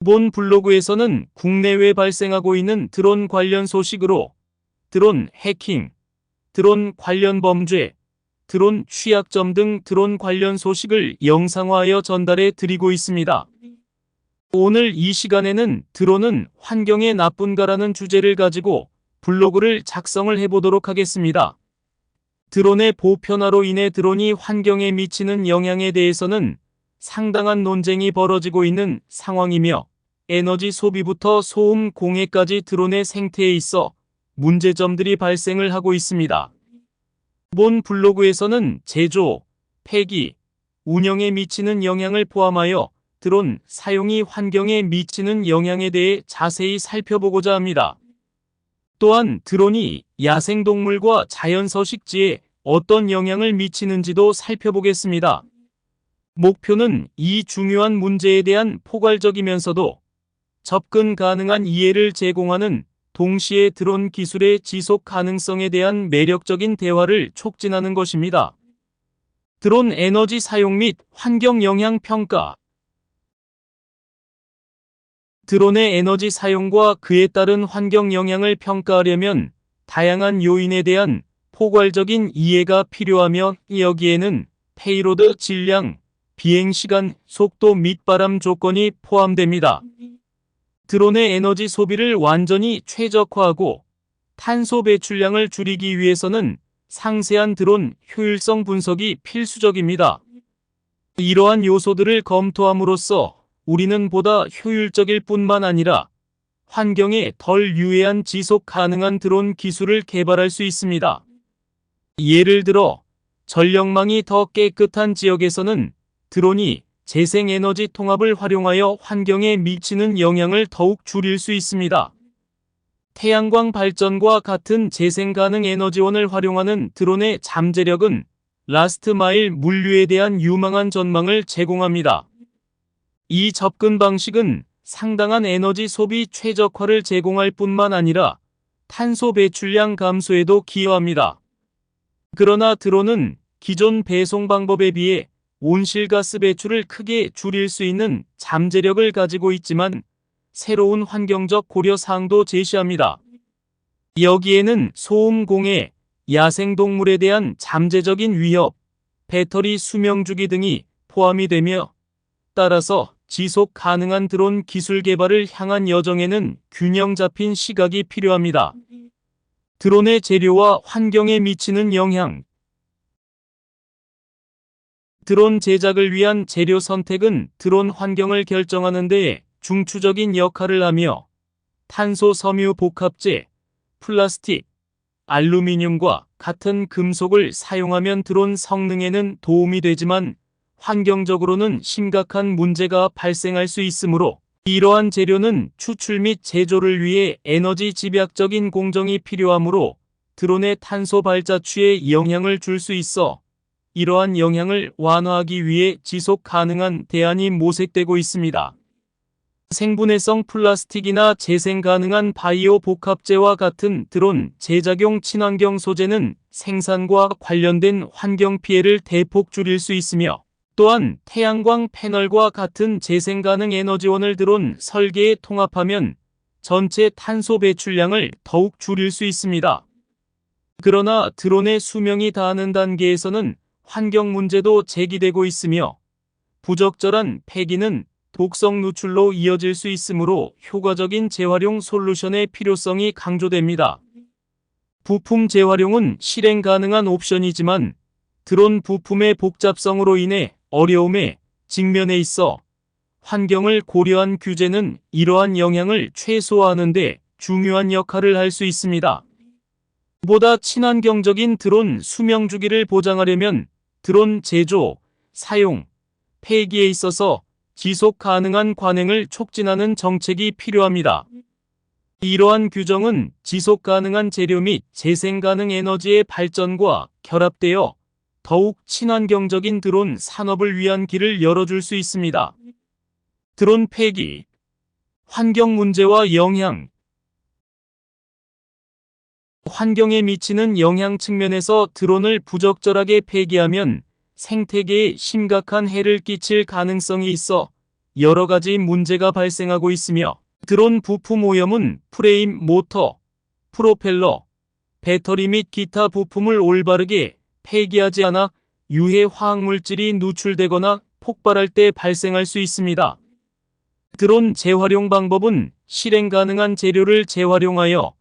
본 블로그에서는 국내외 발생하고 있는 드론 관련 소식으로 드론 해킹, 드론 관련 범죄, 드론 취약점 등 드론 관련 소식을 영상화하여 전달해 드리고 있습니다. 오늘 이 시간에는 드론은 환경에 나쁜가라는 주제를 가지고 블로그를 작성을 해보도록 하겠습니다. 드론의 보편화로 인해 드론이 환경에 미치는 영향에 대해서는 상당한 논쟁이 벌어지고 있는 상황이며 에너지 소비부터 소음 공해까지 드론의 생태에 있어 문제점들이 발생을 하고 있습니다. 본 블로그에서는 제조, 폐기, 운영에 미치는 영향을 포함하여 드론 사용이 환경에 미치는 영향에 대해 자세히 살펴보고자 합니다. 또한 드론이 야생동물과 자연서식지에 어떤 영향을 미치는지도 살펴보겠습니다. 목표는 이 중요한 문제에 대한 포괄적이면서도 접근 가능한 이해를 제공하는 동시에 드론 기술의 지속 가능성에 대한 매력적인 대화를 촉진하는 것입니다. 드론 에너지 사용 및 환경 영향 평가. 드론의 에너지 사용과 그에 따른 환경 영향을 평가하려면 다양한 요인에 대한 포괄적인 이해가 필요하며 여기에는 페이로드 질량, 비행시간, 속도 및 바람 조건이 포함됩니다. 드론의 에너지 소비를 완전히 최적화하고 탄소 배출량을 줄이기 위해서는 상세한 드론 효율성 분석이 필수적입니다. 이러한 요소들을 검토함으로써 우리는 보다 효율적일 뿐만 아니라 환경에 덜 유해한 지속 가능한 드론 기술을 개발할 수 있습니다. 예를 들어 전력망이 더 깨끗한 지역에서는 드론이 재생에너지 통합을 활용하여 환경에 미치는 영향을 더욱 줄일 수 있습니다. 태양광 발전과 같은 재생 가능 에너지원을 활용하는 드론의 잠재력은 라스트 마일 물류에 대한 유망한 전망을 제공합니다. 이 접근 방식은 상당한 에너지 소비 최적화를 제공할 뿐만 아니라 탄소 배출량 감소에도 기여합니다. 그러나 드론은 기존 배송 방법에 비해 온실가스 배출을 크게 줄일 수 있는 잠재력을 가지고 있지만 새로운 환경적 고려 사항도 제시합니다. 여기에는 소음 공해, 야생동물에 대한 잠재적인 위협, 배터리 수명 주기 등이 포함이 되며 따라서 지속 가능한 드론 기술 개발을 향한 여정에는 균형 잡힌 시각이 필요합니다. 드론의 재료와 환경에 미치는 영향. 드론 제작을 위한 재료 선택은 드론 환경을 결정하는 데 중추적인 역할을 하며 탄소 섬유 복합재, 플라스틱, 알루미늄과 같은 금속을 사용하면 드론 성능에는 도움이 되지만 환경적으로는 심각한 문제가 발생할 수 있으므로 이러한 재료는 추출 및 제조를 위해 에너지 집약적인 공정이 필요하므로 드론의 탄소 발자취에 영향을 줄 수 있어 이러한 영향을 완화하기 위해 지속 가능한 대안이 모색되고 있습니다. 생분해성 플라스틱이나 재생 가능한 바이오 복합재와 같은 드론 제작용 친환경 소재는 생산과 관련된 환경 피해를 대폭 줄일 수 있으며 또한 태양광 패널과 같은 재생 가능 에너지원을 드론 설계에 통합하면 전체 탄소 배출량을 더욱 줄일 수 있습니다. 그러나 드론의 수명이 다하는 단계에서는 환경 문제도 제기되고 있으며 부적절한 폐기는 독성 누출로 이어질 수 있으므로 효과적인 재활용 솔루션의 필요성이 강조됩니다. 부품 재활용은 실행 가능한 옵션이지만 드론 부품의 복잡성으로 인해 어려움에 직면해 있어 환경을 고려한 규제는 이러한 영향을 최소화하는 데 중요한 역할을 할 수 있습니다. 보다 친환경적인 드론 수명 주기를 보장하려면 드론 제조, 사용, 폐기에 있어서 지속 가능한 관행을 촉진하는 정책이 필요합니다. 이러한 규정은 지속 가능한 재료 및 재생 가능 에너지의 발전과 결합되어 더욱 친환경적인 드론 산업을 위한 길을 열어줄 수 있습니다. 드론 폐기, 환경 문제와 영향. 환경에 미치는 영향 측면에서 드론을 부적절하게 폐기하면 생태계에 심각한 해를 끼칠 가능성이 있어 여러 가지 문제가 발생하고 있으며 드론 부품 오염은 프레임, 모터, 프로펠러, 배터리 및 기타 부품을 올바르게 폐기하지 않아 유해 화학물질이 누출되거나 폭발할 때 발생할 수 있습니다. 드론 재활용 방법은 실행 가능한 재료를 재활용하여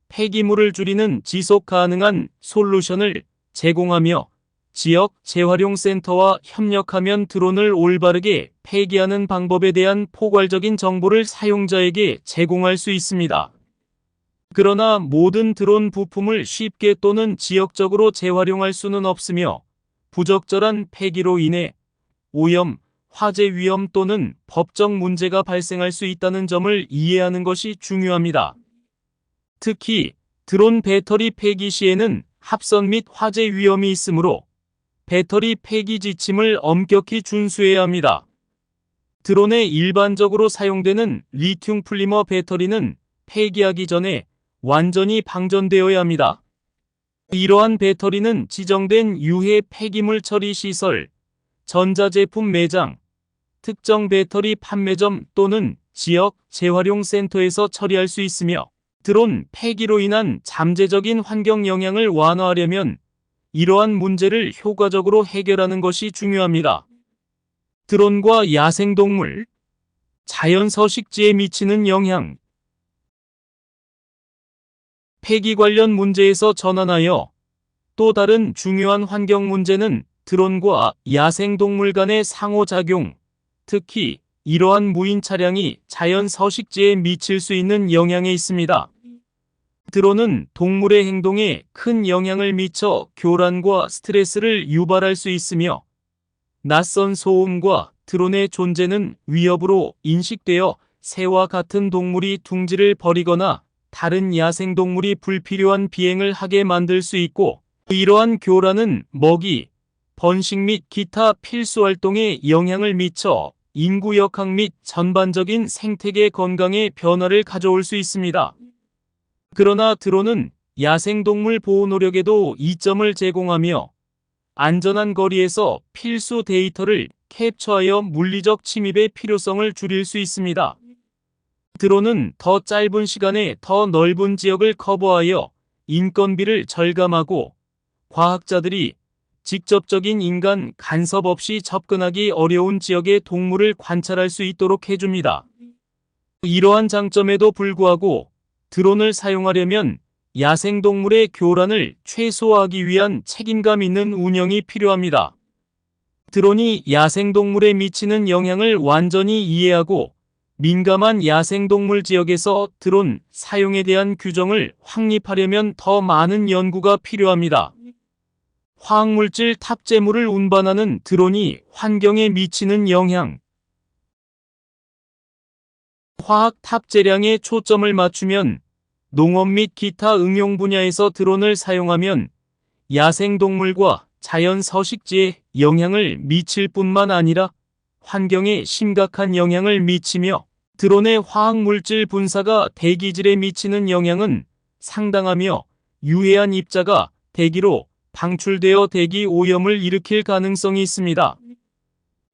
폐기물을 줄이는 지속 가능한 솔루션을 제공하며 지역 재활용 센터와 협력하면 드론을 올바르게 폐기하는 방법에 대한 포괄적인 정보를 사용자에게 제공할 수 있습니다. 그러나 모든 드론 부품을 쉽게 또는 지역적으로 재활용할 수는 없으며 부적절한 폐기로 인해 오염, 화재 위험 또는 법적 문제가 발생할 수 있다는 점을 이해하는 것이 중요합니다. 특히 드론 배터리 폐기 시에는 합선 및 화재 위험이 있으므로 배터리 폐기 지침을 엄격히 준수해야 합니다. 드론에 일반적으로 사용되는 리튬 폴리머 배터리는 폐기하기 전에 완전히 방전되어야 합니다. 이러한 배터리는 지정된 유해 폐기물 처리 시설, 전자제품 매장, 특정 배터리 판매점 또는 지역 재활용 센터에서 처리할 수 있으며 드론 폐기로 인한 잠재적인 환경 영향을 완화하려면 이러한 문제를 효과적으로 해결하는 것이 중요합니다. 드론과 야생동물, 자연 서식지에 미치는 영향. 폐기 관련 문제에서 전환하여 또 다른 중요한 환경 문제는 드론과 야생동물 간의 상호작용, 특히 이러한 무인 차량이 자연 서식지에 미칠 수 있는 영향에 있습니다. 드론은 동물의 행동에 큰 영향을 미쳐 교란과 스트레스를 유발할 수 있으며 낯선 소음과 드론의 존재는 위협으로 인식되어 새와 같은 동물이 둥지를 벌이거나 다른 야생동물이 불필요한 비행을 하게 만들 수 있고 이러한 교란은 먹이, 번식 및 기타 필수 활동에 영향을 미쳐 인구 역학 및 전반적인 생태계 건강에 변화를 가져올 수 있습니다. 그러나 드론은 야생동물 보호 노력에도 이점을 제공하며 안전한 거리에서 필수 데이터를 캡처하여 물리적 침입의 필요성을 줄일 수 있습니다. 드론은 더 짧은 시간에 더 넓은 지역을 커버하여 인건비를 절감하고 과학자들이 직접적인 인간 간섭 없이 접근하기 어려운 지역의 동물을 관찰할 수 있도록 해줍니다. 이러한 장점에도 불구하고 드론을 사용하려면 야생동물의 교란을 최소화하기 위한 책임감 있는 운영이 필요합니다. 드론이 야생동물에 미치는 영향을 완전히 이해하고 민감한 야생동물 지역에서 드론 사용에 대한 규정을 확립하려면 더 많은 연구가 필요합니다. 화학물질 탑재물을 운반하는 드론이 환경에 미치는 영향. 화학 탑재량에 초점을 맞추면 농업 및 기타 응용 분야에서 드론을 사용하면 야생동물과 자연 서식지에 영향을 미칠 뿐만 아니라 환경에 심각한 영향을 미치며 드론의 화학물질 분사가 대기질에 미치는 영향은 상당하며 유해한 입자가 대기로 방출되어 대기 오염을 일으킬 가능성이 있습니다.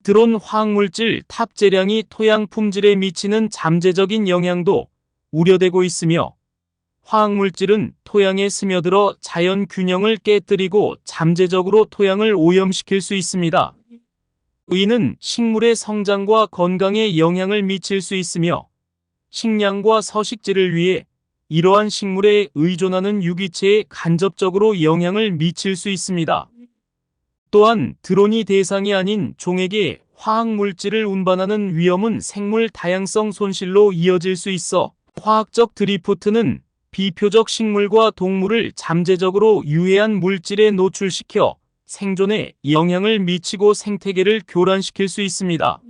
드론 화학물질 탑재량이 토양 품질에 미치는 잠재적인 영향도 우려되고 있으며 화학물질은 토양에 스며들어 자연 균형을 깨뜨리고 잠재적으로 토양을 오염시킬 수 있습니다. 이는 식물의 성장과 건강에 영향을 미칠 수 있으며 식량과 서식지를 위해 이러한 식물에 의존하는 유기체에 간접적으로 영향을 미칠 수 있습니다. 또한 드론이 대상이 아닌 종에게 화학물질을 운반하는 위험은 생물 다양성 손실로 이어질 수 있어 화학적 드리프트는 비표적 식물과 동물을 잠재적으로 유해한 물질에 노출시켜 생존에 영향을 미치고 생태계를 교란시킬 수 있습니다.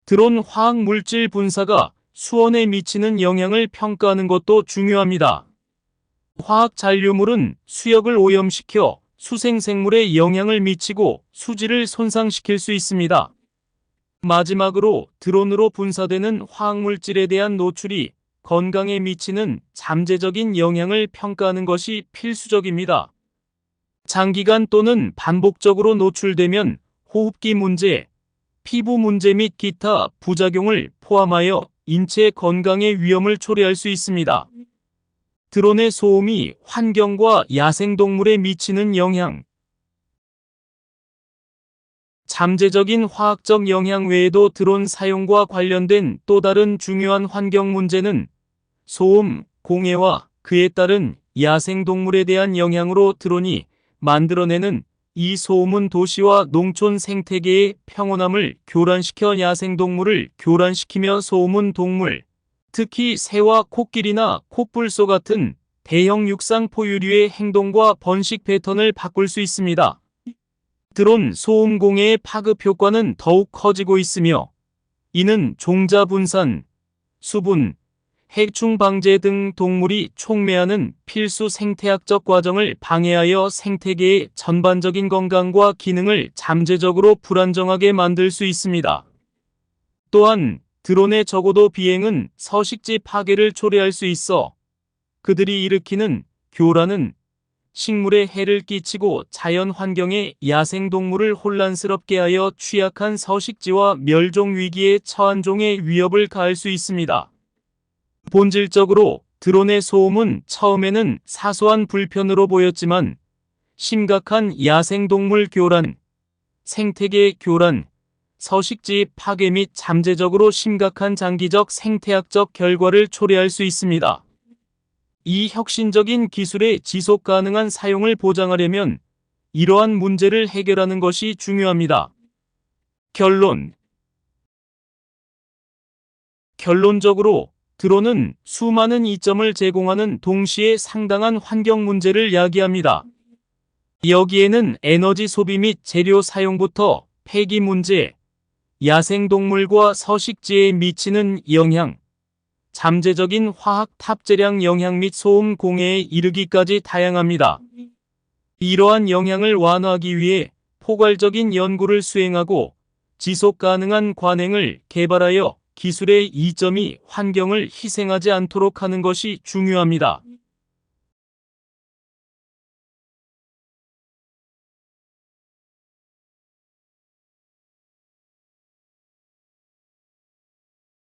드론 화학물질 분사가 수온에 미치는 영향을 평가하는 것도 중요합니다. 화학 잔류물은 수역을 오염시켜 수생생물에 영향을 미치고 수질을 손상시킬 수 있습니다. 마지막으로 드론으로 분사되는 화학물질에 대한 노출이 건강에 미치는 잠재적인 영향을 평가하는 것이 필수적입니다. 장기간 또는 반복적으로 노출되면 호흡기 문제, 피부 문제 및 기타 부작용을 포함하여 인체 건강에 위험을 초래할 수 있습니다. 드론의 소음이 환경과 야생동물에 미치는 영향. 잠재적인 화학적 영향 외에도 드론 사용과 관련된 또 다른 중요한 환경 문제는 소음, 공해와 그에 따른 야생동물에 대한 영향으로 드론이 만들어내는 이 소음은 도시와 농촌 생태계의 평온함을 교란시켜 야생동물을 교란시키며 소음은 동물, 특히 새와 코끼리나 코뿔소 같은 대형 육상 포유류의 행동과 번식 패턴을 바꿀 수 있습니다. 드론 소음 공해의 파급 효과는 더욱 커지고 있으며 이는 종자 분산, 수분, 해충 방제 등 동물이 촉매하는 필수 생태학적 과정을 방해하여 생태계의 전반적인 건강과 기능을 잠재적으로 불안정하게 만들 수 있습니다. 또한 드론의 저고도 비행은 서식지 파괴를 초래할 수 있어 그들이 일으키는 교란은 식물에 해를 끼치고 자연 환경에 야생동물을 혼란스럽게 하여 취약한 서식지와 멸종 위기에 처한 종의 위협을 가할 수 있습니다. 본질적으로 드론의 소음은 처음에는 사소한 불편으로 보였지만 심각한 야생동물 교란, 생태계 교란, 서식지 파괴 및 잠재적으로 심각한 장기적 생태학적 결과를 초래할 수 있습니다. 이 혁신적인 기술의 지속 가능한 사용을 보장하려면 이러한 문제를 해결하는 것이 중요합니다. 결론적으로 드론은 수많은 이점을 제공하는 동시에 상당한 환경 문제를 야기합니다. 여기에는 에너지 소비 및 재료 사용부터 폐기 문제, 야생동물과 서식지에 미치는 영향, 잠재적인 화학 탑재량 영향 및 소음 공해에 이르기까지 다양합니다. 이러한 영향을 완화하기 위해 포괄적인 연구를 수행하고 지속 가능한 관행을 개발하여 기술의 이점이 환경을 희생하지 않도록 하는 것이 중요합니다.